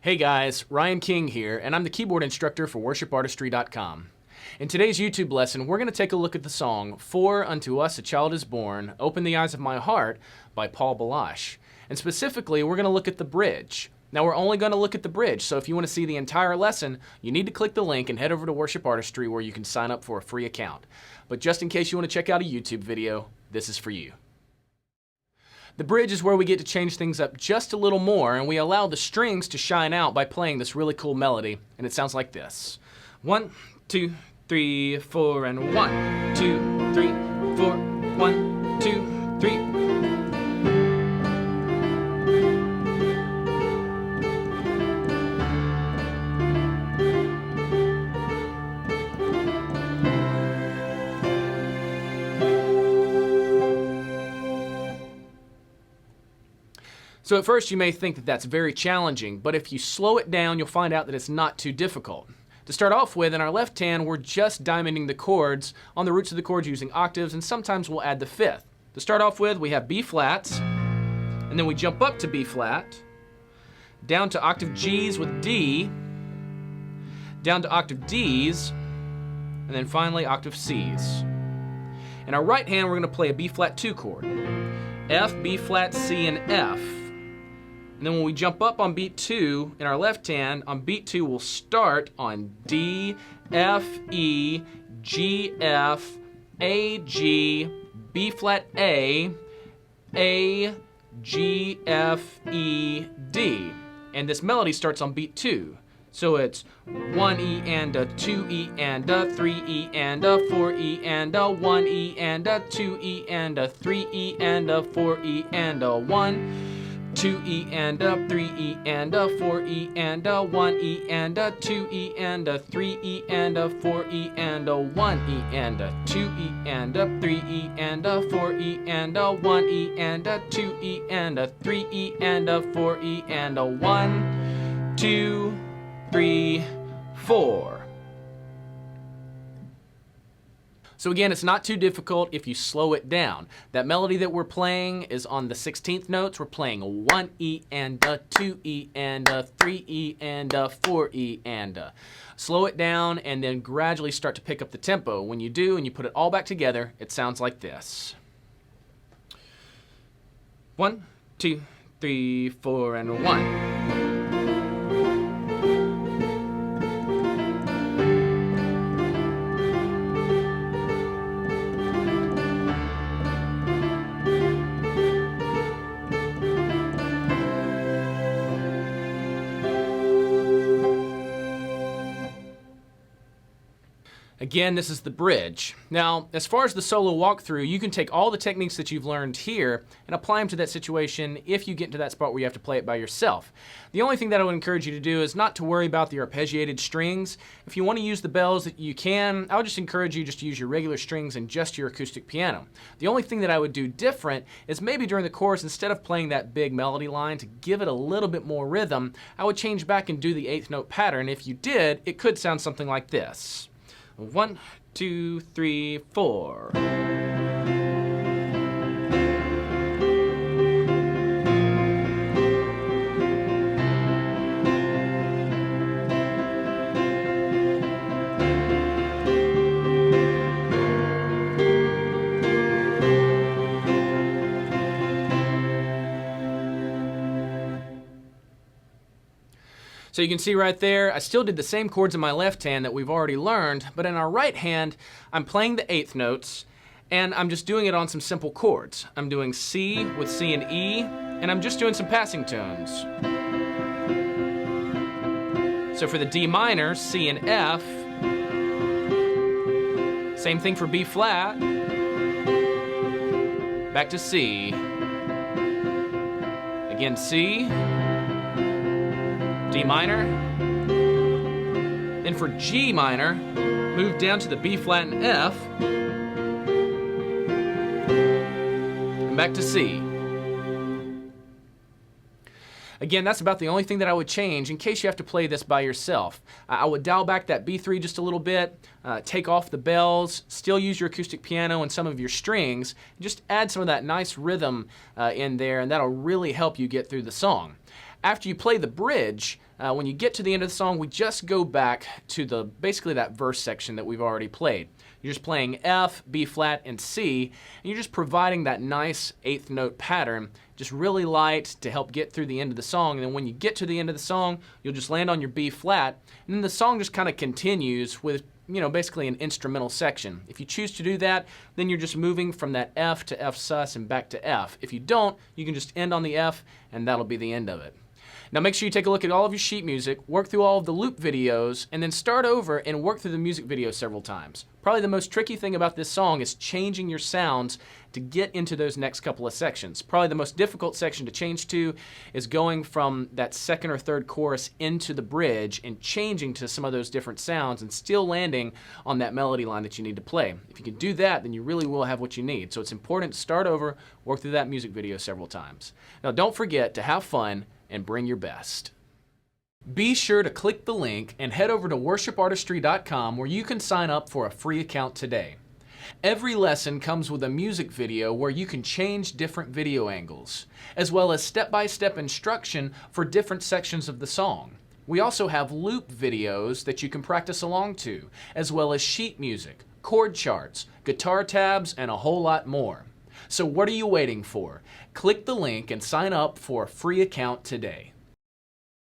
Hey guys, Ryan King here, and I'm the keyboard instructor for WorshipArtistry.com. In today's YouTube lesson, we're going to take a look at the song, For Unto Us a Child is Born, Open the Eyes of My Heart by Paul Baloche. And specifically, we're going to look at the bridge. Now we're only going to look at the bridge, so if you want to see the entire lesson, you need to click the link and head over to Worship Artistry where you can sign up for a free account. But just in case you want to check out a YouTube video, this is for you. The bridge is where we get to change things up just a little more, and we allow the strings to shine out by playing this really cool melody, and it sounds like this. 1, 2, 3, 4, and 1, 2, 3, 4, 1, 2, 3. So at first you may think that that's very challenging, but if you slow it down, you'll find out that it's not too difficult. To start off with, in our left hand, we're just diamonding the chords on the roots of the chords using octaves, and sometimes we'll add the fifth. To start off with, we have B flats, and then we jump up to B flat, down to octave Gs with D, down to octave Ds, and then finally octave Cs. In our right hand, we're going to play a B flat 2 chord. F, B flat, C, and F. And then when we jump up on beat 2 in our left hand, on beat 2 we'll start on D, F, E, G, F, A, G, B flat A, G, F, E, D. And this melody starts on beat 2. So it's 1 E and a 2 E and a 3 E and a 4 E and a 1 E and a 2 E and a 3 E and a 4 E and a 1. 2 E and a 3 E and a 4 E and a 1 E and a 2 E and a 3 E and a 4 E and a 1 E and a 2 E and a 3 E and a 4 E and a 1 E and a 2 E and a 3 E and a 4 E and a 1, 2, 3, 4. So again, it's not too difficult if you slow it down. That melody that we're playing is on the 16th notes. We're playing a 1 E and a 2 E and a 3 E and a 4 E and a. Slow it down and then gradually start to pick up the tempo. When you do and you put it all back together, it sounds like this. 1, 2, 3, 4, and 1. Again, this is the bridge. Now, as far as the solo walkthrough, you can take all the techniques that you've learned here and apply them to that situation if you get into that spot where you have to play it by yourself. The only thing that I would encourage you to do is not to worry about the arpeggiated strings. If you want to use the bells, you can. I would just encourage you just to use your regular strings and just your acoustic piano. The only thing that I would do different is maybe during the chorus, instead of playing that big melody line, to give it a little bit more rhythm, I would change back and do the 8th note pattern. If you did, it could sound something like this. 1, 2, 3, 4. So you can see right there, I still did the same chords in my left hand that we've already learned, but in our right hand, I'm playing the 8th notes, and I'm just doing it on some simple chords. I'm doing C with C and E, and I'm just doing some passing tones. So for the D minor, C and F. Same thing for B flat. Back to C. Again, C. D minor. Then for G minor, move down to the B flat and F, and back to C. Again, that's about the only thing that I would change in case you have to play this by yourself. I would dial back that B3 just a little bit, take off the bells, still use your acoustic piano and some of your strings, and just add some of that nice rhythm in there, and that'll really help you get through the song. After you play the bridge, when you get to the end of the song, we just go back to basically that verse section that we've already played. You're just playing F, B flat, and C, and you're just providing that nice eighth note pattern, just really light to help get through the end of the song. And then when you get to the end of the song, you'll just land on your B flat, and then the song just kind of continues with, basically an instrumental section. If you choose to do that, then you're just moving from that F to F sus and back to F. If you don't, you can just end on the F, and that'll be the end of it. Now make sure you take a look at all of your sheet music, work through all of the loop videos, and then start over and work through the music video several times. Probably the most tricky thing about this song is changing your sounds to get into those next couple of sections. Probably the most difficult section to change to is going from that second or third chorus into the bridge and changing to some of those different sounds and still landing on that melody line that you need to play. If you can do that, then you really will have what you need. So it's important to start over, work through that music video several times. Now don't forget to have fun and bring your best. Be sure to click the link and head over to worshipartistry.com where you can sign up for a free account today. Every lesson comes with a music video where you can change different video angles, as well as step-by-step instruction for different sections of the song. We also have loop videos that you can practice along to, as well as sheet music, chord charts, guitar tabs, and a whole lot more. So what are you waiting for? Click the link and sign up for a free account today.